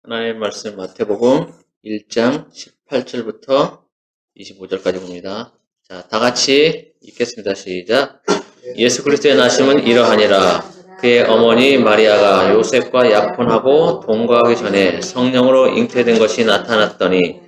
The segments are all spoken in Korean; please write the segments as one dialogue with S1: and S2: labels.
S1: 하나님의 말씀 마태복음 1장 18절부터 25절까지 봅니다. 자, 다 같이 읽겠습니다. 시작. 예수 그리스도의 나심은 이러하니라. 그의 어머니 마리아가 요셉과 약혼하고 동거하기 전에 성령으로 잉태된 것이 나타났더니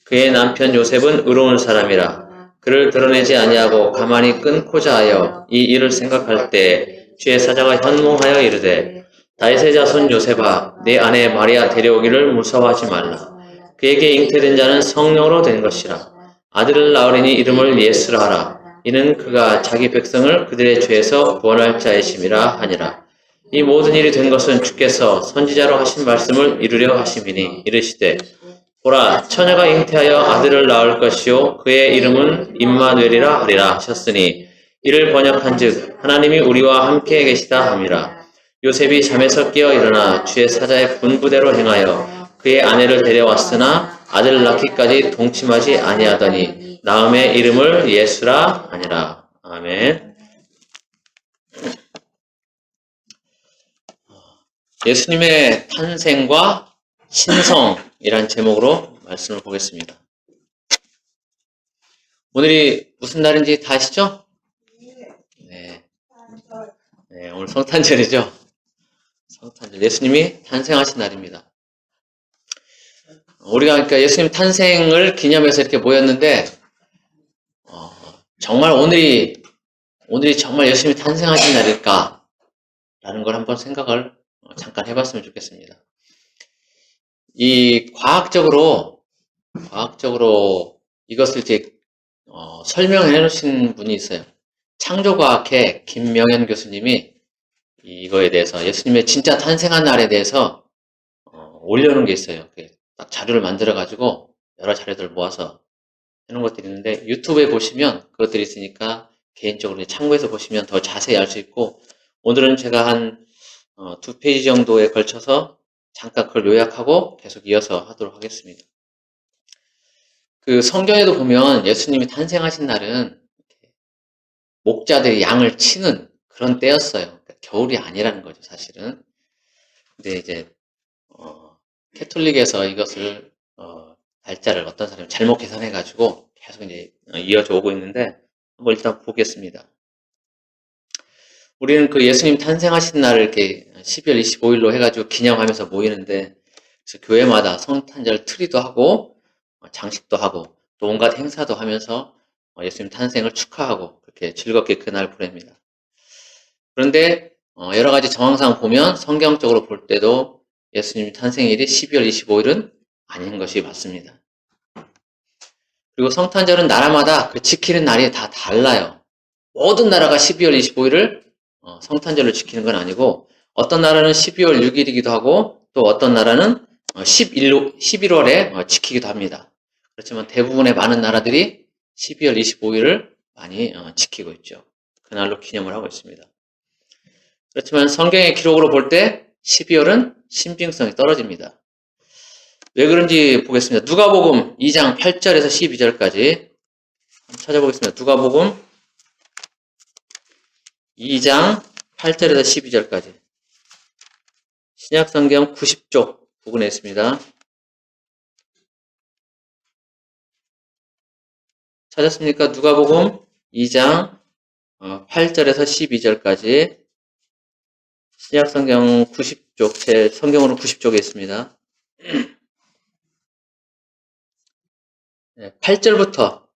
S1: 그의 남편 요셉은 의로운 사람이라. 그를 드러내지 아니하고 가만히 끊고자 하여 이 일을 생각할 때 주의 사자가 현몽하여 이르되 다윗의 자손 요셉아, 내 아내 마리아 데려오기를 무서워하지 말라. 그에게 잉태된 자는 성령으로 된 것이라. 아들을 낳으리니 이름을 예수라 하라. 이는 그가 자기 백성을 그들의 죄에서 구원할 자이심이라 하니라. 이 모든 일이 된 것은 주께서 선지자로 하신 말씀을 이루려 하심이니 이르시되 보라, 처녀가 잉태하여 아들을 낳을 것이요 그의 이름은 임마누엘이라 하리라 하셨으니 이를 번역한즉 하나님이 우리와 함께 계시다 함이라. 요셉이 잠에서 깨어 일어나 주의 사자의 분부대로 행하여 그의 아내를 데려왔으나 아들을 낳기까지 동침하지 아니하더니 나음의 이름을 예수라 하니라. 아멘. 예수님의 탄생과 신성이란 제목으로 말씀을 보겠습니다. 오늘이 무슨 날인지 다 아시죠? 네, 오늘 성탄절이죠. 성탄절, 예수님이 탄생하신 날입니다. 우리가 그러니까 예수님 탄생을 기념해서 이렇게 모였는데 정말 오늘이 정말 예수님이 탄생하신 날일까? 라는 걸 한번 생각을 잠깐 해봤으면 좋겠습니다. 이 과학적으로 이것을 이렇게 설명해 놓으신 분이 있어요. 창조과학회 김명현 교수님이 이거에 대해서 예수님의 진짜 탄생한 날에 대해서 올려놓은 게 있어요. 딱 자료를 만들어가지고 여러 자료들을 모아서 해놓은 것들이 있는데 유튜브에 보시면 그것들이 있으니까 개인적으로 참고해서 보시면 더 자세히 알 수 있고 오늘은 제가 한 2페이지 정도에 걸쳐서 잠깐 그걸 요약하고 계속 이어서 하도록 하겠습니다. 그 성경에도 보면 예수님이 탄생하신 날은 목자들이 양을 치는 그런 때였어요. 그러니까 겨울이 아니라는 거죠, 사실은. 근데 이제 캐톨릭에서 이것을 날짜를 어떤 사람이 잘못 계산해가지고 계속 이제 이어져 오고 있는데 한번 일단 보겠습니다. 우리는 그 예수님 탄생하신 날을 이렇게 12월 25일로 해가지고 기념하면서 모이는데 그래서 교회마다 성탄절 트리도 하고 장식도 하고 또 온갖 행사도 하면서 예수님 탄생을 축하하고 그렇게 즐겁게 그날 보냅니다. 그런데 여러 가지 정황상 보면 성경적으로 볼 때도 예수님 탄생일이 12월 25일은 아닌 것이 맞습니다. 그리고 성탄절은 나라마다 그 지키는 날이 다 달라요. 모든 나라가 12월 25일을 성탄절을 지키는 건 아니고 어떤 나라는 12월 6일이기도 하고 또 어떤 나라는 11월에 지키기도 합니다. 그렇지만 대부분의 많은 나라들이 12월 25일을 많이 지키고 있죠. 그날로 기념을 하고 있습니다. 그렇지만 성경의 기록으로 볼 때 12월은 신빙성이 떨어집니다. 왜 그런지 보겠습니다. 누가복음 2장 8절에서 12절까지 찾아보겠습니다. 누가복음 2장 8절에서 12절까지 신약성경 90쪽 부분에 있습니다. 찾았습니까? 누가복음 2장 8절에서 12절까지 신약성경 90쪽, 제 성경으로 90쪽에 있습니다. 8절부터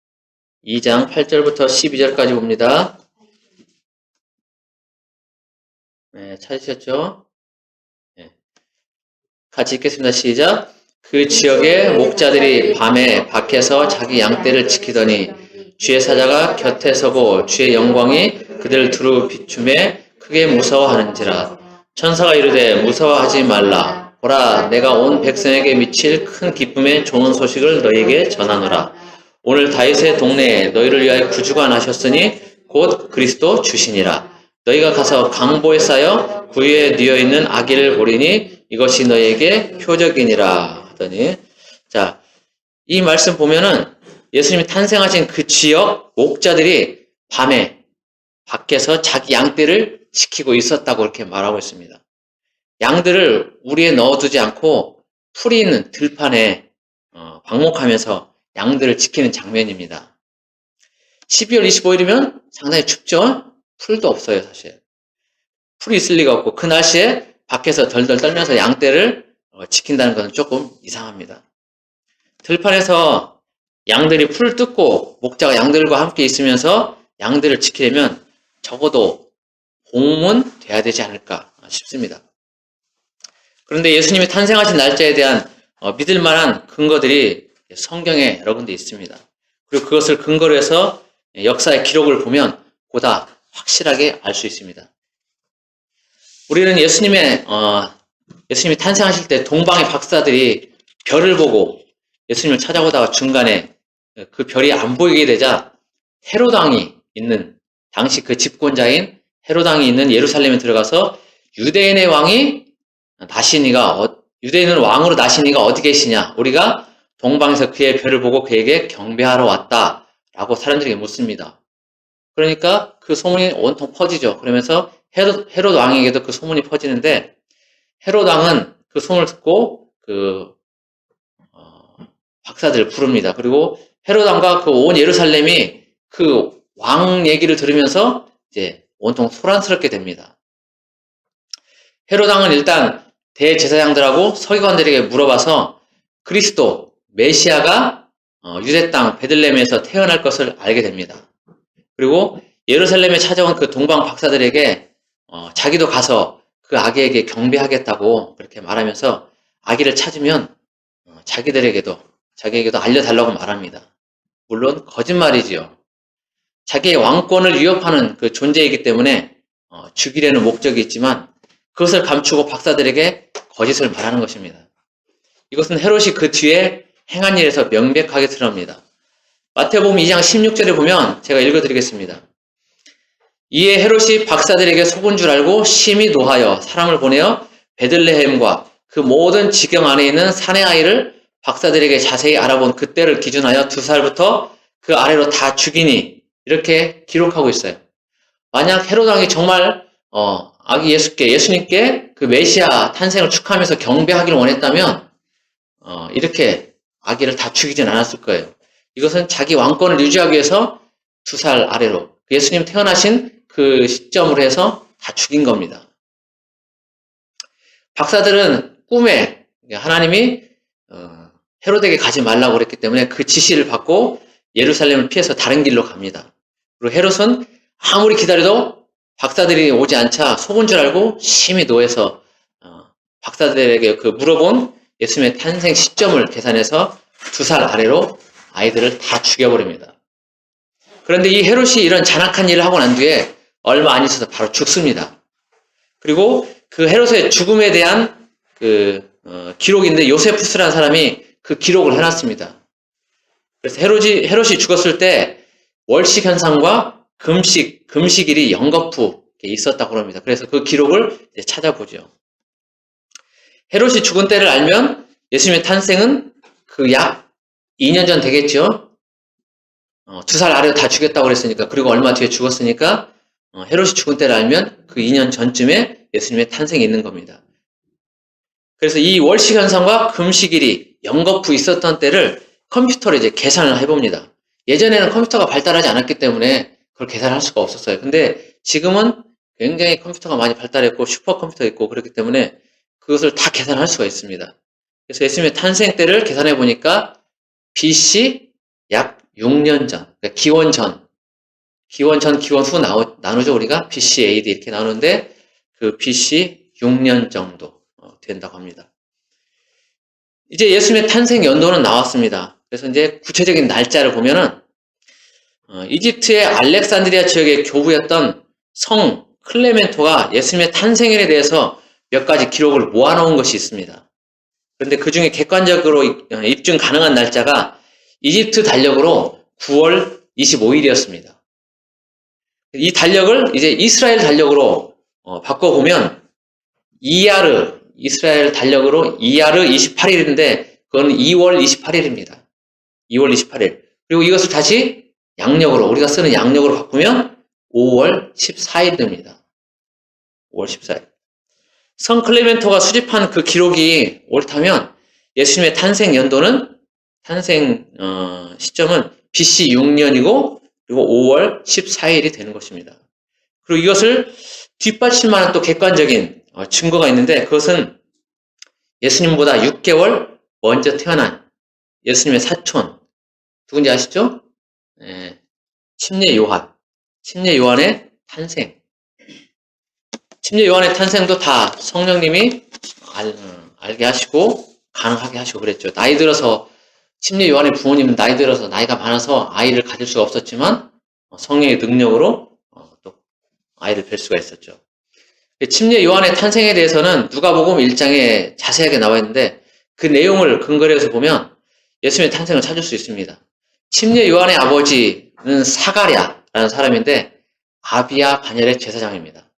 S1: 2장 8절부터 12절까지 봅니다. 네, 찾으셨죠? 네. 같이 읽겠습니다. 시작. 그 지역의 목자들이 밤에 밖에서 자기 양떼를 지키더니 주의 사자가 곁에 서고 주의 영광이 그들 두루 비춤에 크게 무서워하는지라. 천사가 이르되 무서워하지 말라. 보라, 내가 온 백성에게 미칠 큰 기쁨의 좋은 소식을 너희에게 전하노라. 오늘 다윗의 동네에 너희를 위하여 구주가 나셨으니 곧 그리스도 주시니라. 너희가 가서 강보에 쌓여 구유에 뉘어있는 아기를 보리니 이것이 너희에게 표적이니라 하더니, 자, 이 말씀 보면은 예수님이 탄생하신 그 지역 목자들이 밤에 밖에서 자기 양떼를 지키고 있었다고 이렇게 말하고 있습니다. 양들을 우리에 넣어두지 않고 풀이 있는 들판에 방목하면서 양들을 지키는 장면입니다. 12월 25일이면 상당히 춥죠? 풀도 없어요, 사실. 풀이 있을 리가 없고 그 날씨에 밖에서 덜덜 떨면서 양떼를 지킨다는 것은 조금 이상합니다. 들판에서 양들이 풀을 뜯고 목자가 양들과 함께 있으면서 양들을 지키려면 적어도 봄은 돼야 되지 않을까 싶습니다. 그런데 예수님이 탄생하신 날짜에 대한 믿을 만한 근거들이 성경에 여러 군데 있습니다. 그리고 그것을 근거로 해서 역사의 기록을 보면 보다 확실하게 알 수 있습니다. 우리는 예수님이 탄생하실 때 동방의 박사들이 별을 보고 예수님을 찾아오다가 중간에 그 별이 안 보이게 되자 헤롯 왕이 있는, 당시 그 집권자인 헤롯 왕이 있는 예루살렘에 들어가서 유대인의 왕이 유대인은 왕으로 나신 이가 어디 계시냐? 우리가 동방에서 그의 별을 보고 그에게 경배하러 왔다 라고 사람들에게 묻습니다. 그러니까 그 소문이 온통 퍼지죠. 그러면서 헤롯 왕에게도 그 소문이 퍼지는데, 헤롯 왕은 그 소문을 듣고 박사들을 부릅니다. 그리고 헤롯 왕과 그 온 예루살렘이 그 왕 얘기를 들으면서 이제 온통 소란스럽게 됩니다. 헤롯 왕은 일단 대제사장들하고 서기관들에게 물어봐서 그리스도 메시아가 유대 땅 베들레헴에서 태어날 것을 알게 됩니다. 그리고 예루살렘에 찾아온 그 동방 박사들에게 자기도 가서 그 아기에게 경배하겠다고 그렇게 말하면서 아기를 찾으면 자기에게도 알려달라고 말합니다. 물론 거짓말이지요. 자기의 왕권을 위협하는 그 존재이기 때문에 죽이려는 목적이 있지만 그것을 감추고 박사들에게 거짓을 말하는 것입니다. 이것은 헤롯이 그 뒤에 행한 일에서 명백하게 드러납니다. 마태복음 2장 16절에 보면 제가 읽어드리겠습니다. 이에 헤롯이 박사들에게 속은 줄 알고 심히 노하여 사람을 보내어 베들레헴과 그 모든 지경 안에 있는 사내 아이를 박사들에게 자세히 알아본 그때를 기준하여 2살부터 그 아래로 다 죽이니, 이렇게 기록하고 있어요. 만약 헤롯 왕이 정말 아기 예수님께 그 메시아 탄생을 축하하면서 경배하기를 원했다면 이렇게 아기를 다 죽이진 않았을 거예요. 이것은 자기 왕권을 유지하기 위해서 2살 아래로 예수님 태어나신 그 시점으로 해서 다 죽인 겁니다. 박사들은 꿈에 하나님이 헤롯에게 가지 말라고 그랬기 때문에 그 지시를 받고 예루살렘을 피해서 다른 길로 갑니다. 그리고 헤롯은 아무리 기다려도 박사들이 오지 않자 속은 줄 알고 심히 노해서 박사들에게 그 물어본 예수님의 탄생 시점을 계산해서 2살 아래로 아이들을 다 죽여버립니다. 그런데 이 헤롯이 이런 잔악한 일을 하고 난 뒤에 얼마 안 있어서 바로 죽습니다. 그리고 그 헤롯의 죽음에 대한 기록인데 요세푸스라는 사람이 그 기록을 해놨습니다. 그래서 헤롯이 죽었을 때 월식 현상과 금식일이 연거푸 있었다고 합니다. 그래서 그 기록을 이제 찾아보죠. 헤롯이 죽은 때를 알면 예수님의 탄생은 그 약 2년 전 되겠죠. 2살 아래로 다 죽였다고 그랬으니까, 그리고 얼마 뒤에 죽었으니까 헤롯이 죽은 때를 알면 그 2년 전쯤에 예수님의 탄생이 있는 겁니다. 그래서 이 월식 현상과 금식일이 연거푸 있었던 때를 컴퓨터로 이제 계산을 해봅니다. 예전에는 컴퓨터가 발달하지 않았기 때문에 그걸 계산할 수가 없었어요. 근데 지금은 굉장히 컴퓨터가 많이 발달했고 슈퍼컴퓨터 있고 그렇기 때문에 그것을 다 계산할 수가 있습니다. 그래서 예수님의 탄생 때를 계산해 보니까 BC 약 6년 전, 그러니까 기원 전, 기원 후 나누죠. 우리가 BC, AD 이렇게 나누는데 그 BC 6년 정도 된다고 합니다. 이제 예수님의 탄생 연도는 나왔습니다. 그래서 이제 구체적인 날짜를 보면은 이집트의 알렉산드리아 지역의 교부였던 성 클레멘토가 예수님의 탄생일에 대해서 몇 가지 기록을 모아놓은 것이 있습니다. 그런데 그 중에 객관적으로 입증 가능한 날짜가 이집트 달력으로 9월 25일이었습니다. 이 달력을 이제 이스라엘 달력으로 바꿔보면 이스라엘 달력으로 이야르 28일인데 그건 2월 28일입니다. 2월 28일. 그리고 이것을 다시 양력으로, 우리가 쓰는 양력으로 바꾸면 5월 14일 됩니다. 5월 14일. 성 클레멘토가 수집한 그 기록이 옳다면 예수님의 탄생 연도는 시점은 BC 6년이고 그리고 5월 14일이 되는 것입니다. 그리고 이것을 뒷받침하는 또 객관적인 증거가 있는데 그것은 예수님보다 6개월 먼저 태어난 예수님의 사촌 누군지 아시죠? 네, 침례 요한의 탄생. 침례 요한의 탄생도 다 성령님이 알게 하시고 가능하게 하시고 그랬죠. 나이 들어서 침례 요한의 부모님은 나이 들어서 나이가 많아서 아이를 가질 수가 없었지만 성령의 능력으로 또 아이를 뵐 수가 있었죠. 침례 요한의 탄생에 대해서는 누가복음 1장에 자세하게 나와 있는데 그 내용을 근거로 해서 보면 예수님의 탄생을 찾을 수 있습니다. 침례 요한의 아버지는 사가랴라는 사람인데 아비야 반열의 제사장입니다.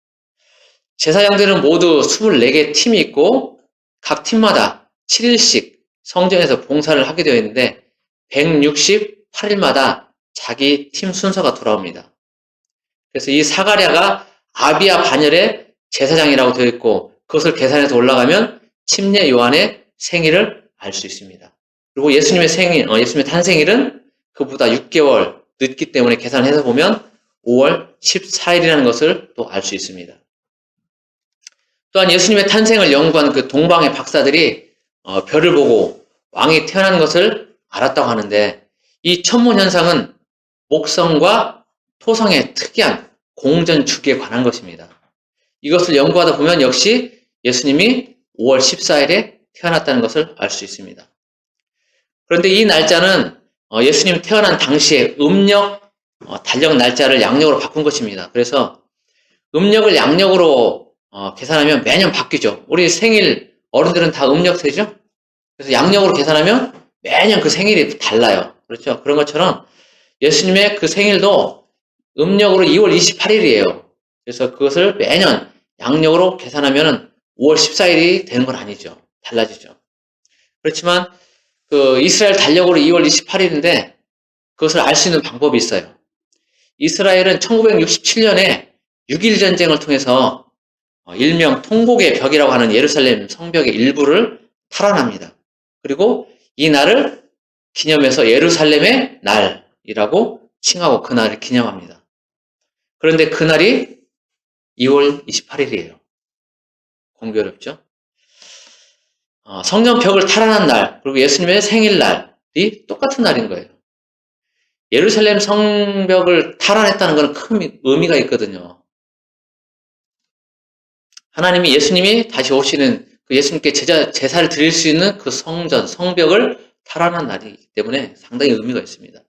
S1: 제사장들은 모두 24개 팀이 있고 각 팀마다 7일씩 성전에서 봉사를 하게 되어 있는데 168일마다 자기 팀 순서가 돌아옵니다. 그래서 이 사가랴가 아비야 반열의 제사장이라고 되어 있고 그것을 계산해서 올라가면 침례 요한의 생일을 알 수 있습니다. 그리고 예수님의 탄생일은 그보다 6개월 늦기 때문에 계산해서 보면 5월 14일이라는 것을 또 알 수 있습니다. 또한 예수님의 탄생을 연구한 그 동방의 박사들이 별을 보고 왕이 태어난 것을 알았다고 하는데 이 천문 현상은 목성과 토성의 특이한 공전 주기에 관한 것입니다. 이것을 연구하다 보면 역시 예수님이 5월 14일에 태어났다는 것을 알 수 있습니다. 그런데 이 날짜는 예수님 태어난 당시에 음력, 달력 날짜를 양력으로 바꾼 것입니다. 그래서 음력을 양력으로 계산하면 매년 바뀌죠. 우리 생일 어른들은 다 음력세죠? 그래서 양력으로 계산하면 매년 그 생일이 달라요. 그렇죠? 그런 것처럼 예수님의 그 생일도 음력으로 2월 28일이에요. 그래서 그것을 매년 양력으로 계산하면 5월 14일이 되는 건 아니죠. 달라지죠. 그렇지만 그 이스라엘 달력으로 2월 28일인데 그것을 알 수 있는 방법이 있어요. 이스라엘은 1967년에 6.1 전쟁을 통해서 일명 통곡의 벽이라고 하는 예루살렘 성벽의 일부를 탈환합니다. 그리고 이 날을 기념해서 예루살렘의 날이라고 칭하고 그 날을 기념합니다. 그런데 그 날이 2월 28일이에요. 공교롭죠? 성전 벽을 탈환한 날, 그리고 예수님의 생일날이 똑같은 날인 거예요. 예루살렘 성벽을 탈환했다는 것은 큰 의미가 있거든요. 하나님이 예수님이 다시 오시는 그 예수님께 제사를 드릴 수 있는 그 성전, 성벽을 탈환한 날이기 때문에 상당히 의미가 있습니다.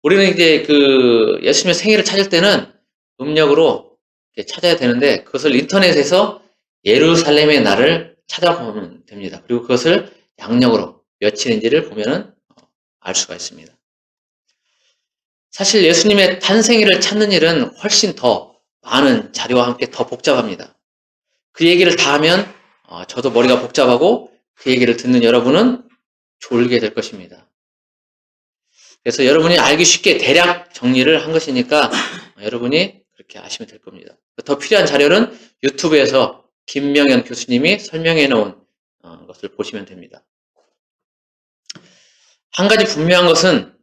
S1: 우리는 이제 그 예수님의 생일을 찾을 때는 음력으로 찾아야 되는데 그것을 인터넷에서 예루살렘의 날을 찾아보면 됩니다. 그리고 그것을 양력으로 며칠인지를 보면은 알 수가 있습니다. 사실 예수님의 탄생일을 찾는 일은 훨씬 더 많은 자료와 함께 더 복잡합니다. 그 얘기를 다 하면 저도 머리가 복잡하고 그 얘기를 듣는 여러분은 졸게 될 것입니다. 그래서 여러분이 알기 쉽게 대략 정리를 한 것이니까 여러분이 그렇게 아시면 될 겁니다. 더 필요한 자료는 유튜브에서 김명현 교수님이 설명해 놓은 것을 보시면 됩니다. 한 가지 분명한 것은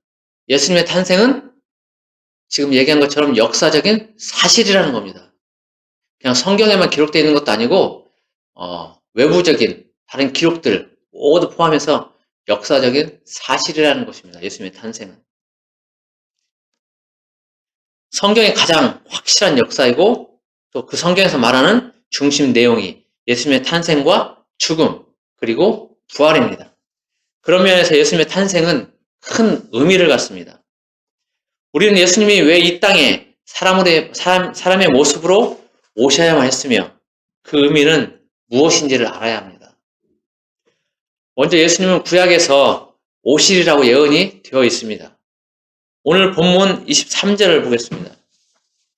S1: 예수님의 탄생은 지금 얘기한 것처럼 역사적인 사실이라는 겁니다. 그냥 성경에만 기록되어 있는 것도 아니고 외부적인 다른 기록들 모두 포함해서 역사적인 사실이라는 것입니다. 예수님의 탄생은. 성경의 가장 확실한 역사이고 또 그 성경에서 말하는 중심 내용이 예수님의 탄생과 죽음 그리고 부활입니다. 그런 면에서 예수님의 탄생은 큰 의미를 갖습니다. 우리는 예수님이 왜 이 땅에 사람의 모습으로 오셔야만 했으며 그 의미는 무엇인지를 알아야 합니다. 먼저 예수님은 구약에서 오시리라고 예언이 되어 있습니다. 오늘 본문 23절을 보겠습니다.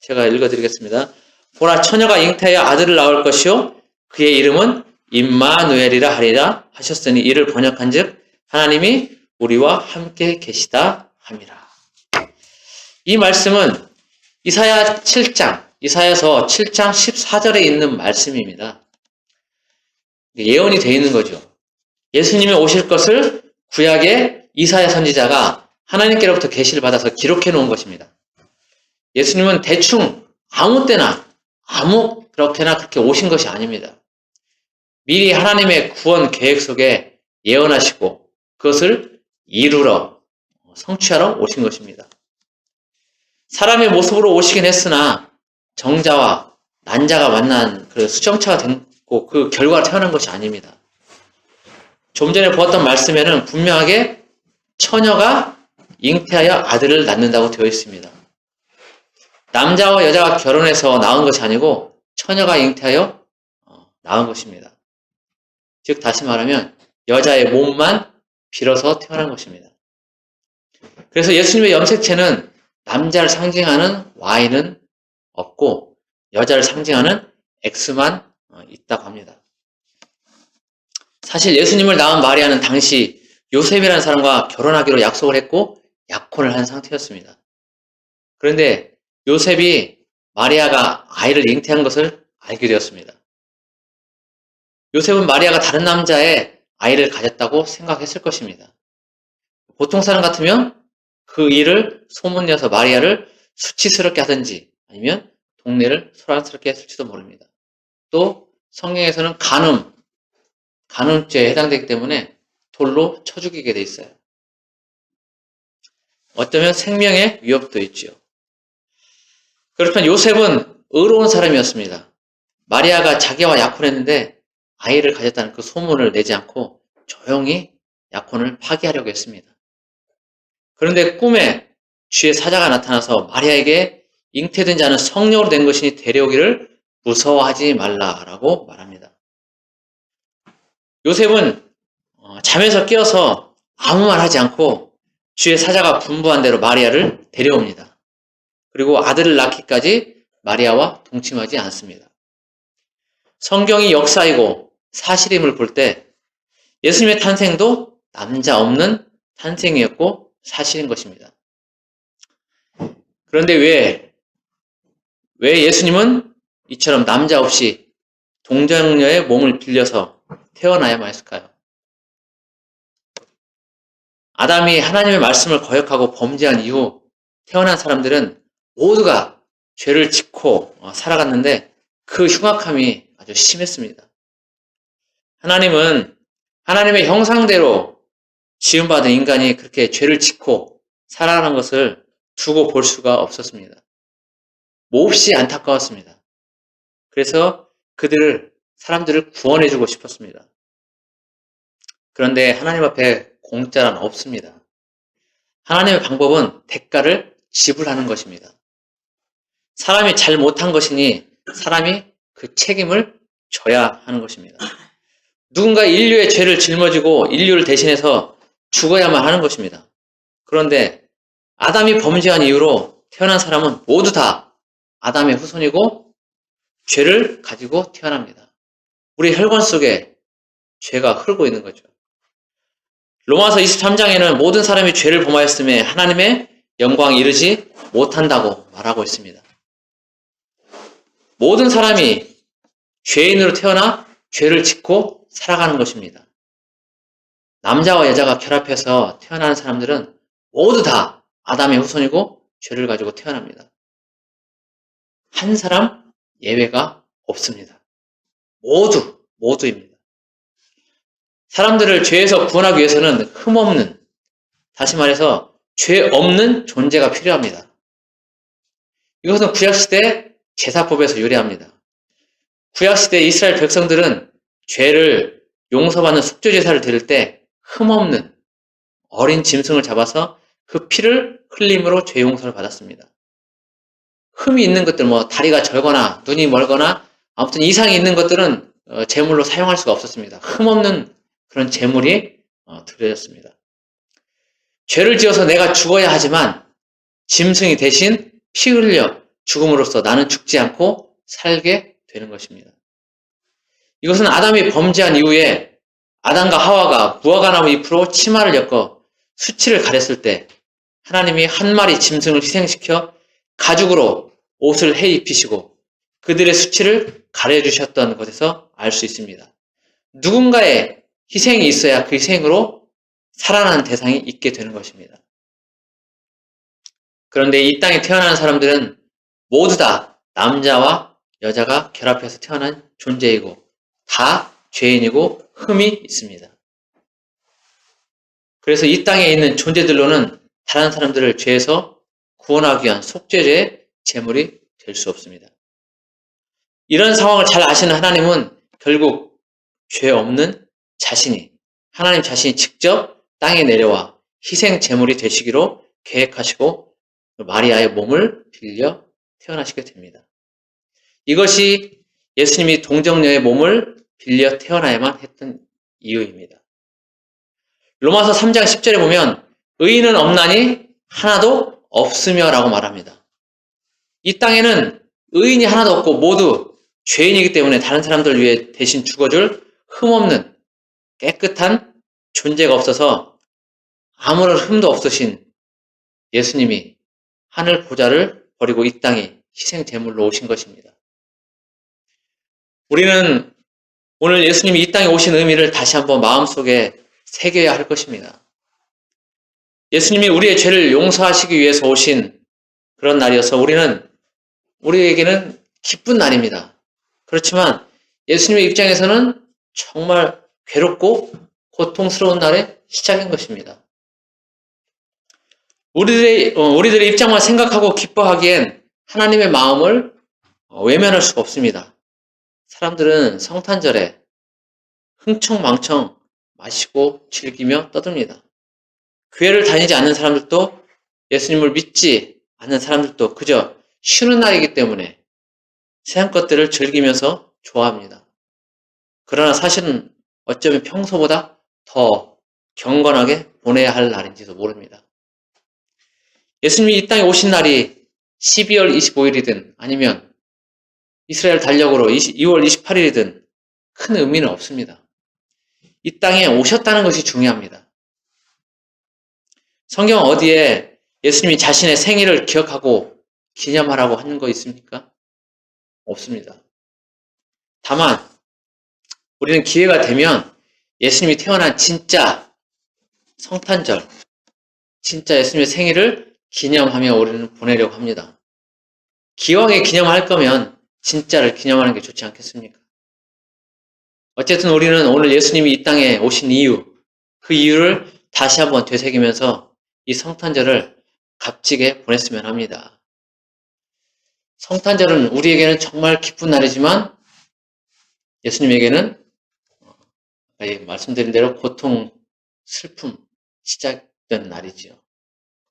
S1: 제가 읽어드리겠습니다. 보라 처녀가 잉태하여 아들을 낳을 것이요 그의 이름은 임마누엘이라 하리라 하셨으니 이를 번역한즉 하나님이 우리와 함께 계시다 함이라. 이 말씀은 이사야서 7장 14절에 있는 말씀입니다. 예언이 되어 있는 거죠. 예수님이 오실 것을 구약의 이사야 선지자가 하나님께로부터 계시를 받아서 기록해 놓은 것입니다. 예수님은 대충 아무 때나 그렇게나 그렇게 오신 것이 아닙니다. 미리 하나님의 구원 계획 속에 예언하시고 그것을 이루러 성취하러 오신 것입니다. 사람의 모습으로 오시긴 했으나 정자와 난자가 만난 그 수정차가 됐고 그 결과로 태어난 것이 아닙니다. 좀 전에 보았던 말씀에는 분명하게 처녀가 잉태하여 아들을 낳는다고 되어 있습니다. 남자와 여자가 결혼해서 낳은 것이 아니고 처녀가 잉태하여 낳은 것입니다. 즉 다시 말하면 여자의 몸만 빌어서 태어난 것입니다. 그래서 예수님의 염색체는 남자를 상징하는 Y는 없고 여자를 상징하는 X만 있다고 합니다. 사실 예수님을 낳은 마리아는 당시 요셉이라는 사람과 결혼하기로 약속을 했고 약혼을 한 상태였습니다. 그런데 요셉이 마리아가 아이를 잉태한 것을 알게 되었습니다. 요셉은 마리아가 다른 남자의 아이를 가졌다고 생각했을 것입니다. 보통 사람 같으면 그 일을 소문내서 마리아를 수치스럽게 하든지 아니면 동네를 소란스럽게 했을지도 모릅니다. 또 성경에서는 간음죄에 해당되기 때문에 돌로 쳐 죽이게 돼 있어요. 어쩌면 생명의 위협도 있지요. 그렇지만 요셉은 의로운 사람이었습니다. 마리아가 자기와 약혼했는데 아이를 가졌다는 그 소문을 내지 않고 조용히 약혼을 파기하려고 했습니다. 그런데 꿈에 주의 사자가 나타나서 마리아에게 잉태된 자는 성령으로 된 것이니 데려오기를 무서워하지 말라라고 말합니다. 요셉은 잠에서 깨어서 아무 말 하지 않고 주의 사자가 분부한 대로 마리아를 데려옵니다. 그리고 아들을 낳기까지 마리아와 동침하지 않습니다. 성경이 역사이고 사실임을 볼 때 예수님의 탄생도 남자 없는 탄생이었고 사실인 것입니다. 그런데 왜 예수님은 이처럼 남자 없이 동정녀의 몸을 빌려서 태어나야만 했을까요? 아담이 하나님의 말씀을 거역하고 범죄한 이후 태어난 사람들은 모두가 죄를 짓고 살아갔는데 그 흉악함이 아주 심했습니다. 하나님은 하나님의 형상대로 지음받은 인간이 그렇게 죄를 짓고 살아가는 것을 두고 볼 수가 없었습니다. 몹시 안타까웠습니다. 그래서 사람들을 구원해주고 싶었습니다. 그런데 하나님 앞에 공짜란 없습니다. 하나님의 방법은 대가를 지불하는 것입니다. 사람이 잘못한 것이니 사람이 그 책임을 져야 하는 것입니다. 누군가 인류의 죄를 짊어지고 인류를 대신해서 죽어야만 하는 것입니다. 그런데 아담이 범죄한 이후로 태어난 사람은 모두 다 아담의 후손이고 죄를 가지고 태어납니다. 우리 혈관 속에 죄가 흐르고 있는 거죠. 로마서 23장에는 모든 사람이 죄를 범하였음에 하나님의 영광에 이르지 못한다고 말하고 있습니다. 모든 사람이 죄인으로 태어나 죄를 짓고 살아가는 것입니다. 남자와 여자가 결합해서 태어나는 사람들은 모두 다 아담의 후손이고 죄를 가지고 태어납니다. 한 사람 예외가 없습니다. 모두입니다. 사람들을 죄에서 구원하기 위해서는 흠없는, 다시 말해서 죄 없는 존재가 필요합니다. 이것은 구약시대 제사법에서 유래합니다. 구약시대 이스라엘 백성들은 죄를 용서받는 속죄제사를 드릴 때 흠없는 어린 짐승을 잡아서 그 피를 흘림으로 죄 용서를 받았습니다. 흠이 있는 것들, 다리가 절거나 눈이 멀거나 아무튼 이상이 있는 것들은 제물로 사용할 수가 없었습니다. 흠없는 그런 제물이 드려졌습니다. 죄를 지어서 내가 죽어야 하지만 짐승이 대신 피 흘려 죽음으로써 나는 죽지 않고 살게 되는 것입니다. 이것은 아담이 범죄한 이후에 아담과 하와가 무화과나무 잎으로 치마를 엮어 수치를 가렸을 때 하나님이 한 마리 짐승을 희생시켜 가죽으로 옷을 해 입히시고 그들의 수치를 가려주셨던 것에서 알 수 있습니다. 누군가의 희생이 있어야 그 희생으로 살아나는 대상이 있게 되는 것입니다. 그런데 이 땅에 태어나는 사람들은 모두 다 남자와 여자가 결합해서 태어난 존재이고 다 죄인이고 흠이 있습니다. 그래서 이 땅에 있는 존재들로는 다른 사람들을 죄에서 구원하기 위한 속죄제의 제물이 될 수 없습니다. 이런 상황을 잘 아시는 하나님은 결국 죄 없는 자신이, 하나님 자신이 직접 땅에 내려와 희생 제물이 되시기로 계획하시고 마리아의 몸을 빌려 태어나시게 됩니다. 이것이 예수님이 동정녀의 몸을 빌려 태어나야만 했던 이유입니다. 로마서 3장 10절에 보면 의인은 없나니 하나도 없으며 라고 말합니다. 이 땅에는 의인이 하나도 없고 모두 죄인이기 때문에 다른 사람들을 위해 대신 죽어줄 흠없는 깨끗한 존재가 없어서 아무런 흠도 없으신 예수님이 하늘 보좌를 버리고 이 땅에 희생 제물로 오신 것입니다. 우리는 오늘 예수님이 이 땅에 오신 의미를 다시 한번 마음속에 새겨야 할 것입니다. 예수님이 우리의 죄를 용서하시기 위해서 오신 그런 날이어서 우리에게는 기쁜 날입니다. 그렇지만 예수님의 입장에서는 정말 괴롭고 고통스러운 날의 시작인 것입니다. 우리들의 입장만 생각하고 기뻐하기엔 하나님의 마음을 외면할 수가 없습니다. 사람들은 성탄절에 흥청망청 마시고 즐기며 떠듭니다. 교회를 다니지 않는 사람들도 예수님을 믿지 않는 사람들도 그저 쉬는 날이기 때문에 세상 것들을 즐기면서 좋아합니다. 그러나 사실은 어쩌면 평소보다 더 경건하게 보내야 할 날인지도 모릅니다. 예수님이 이 땅에 오신 날이 12월 25일이든 아니면 이스라엘 달력으로 2월 28일이든 큰 의미는 없습니다. 이 땅에 오셨다는 것이 중요합니다. 성경 어디에 예수님이 자신의 생일을 기억하고 기념하라고 하는 거 있습니까? 없습니다. 다만 우리는 기회가 되면 예수님이 태어난 진짜 성탄절, 진짜 예수님의 생일을 기념하며 우리는 보내려고 합니다. 기왕에 기념할 거면 진짜를 기념하는 게 좋지 않겠습니까? 어쨌든 우리는 오늘 예수님이 이 땅에 오신 이유, 그 이유를 다시 한번 되새기면서 이 성탄절을 값지게 보냈으면 합니다. 성탄절은 우리에게는 정말 기쁜 날이지만 예수님에게는 말씀드린 대로 고통, 슬픔, 시작된 날이지요.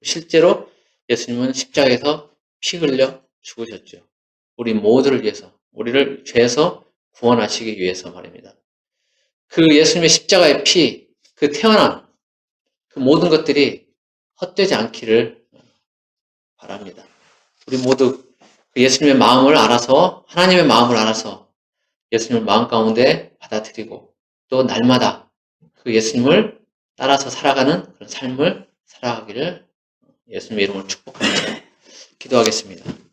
S1: 실제로 예수님은 십자가에서 피 흘려 죽으셨죠. 우리 모두를 위해서, 우리를 죄에서 구원하시기 위해서 말입니다. 그 예수님의 십자가의 피, 그 태어남, 그 모든 것들이 헛되지 않기를 바랍니다. 우리 모두 그 예수님의 마음을 알아서, 하나님의 마음을 알아서 예수님을 마음 가운데 받아들이고 또 날마다 그 예수님을 따라서 살아가는 그런 삶을 살아가기를 예수님의 이름으로 축복합니다. 기도하겠습니다.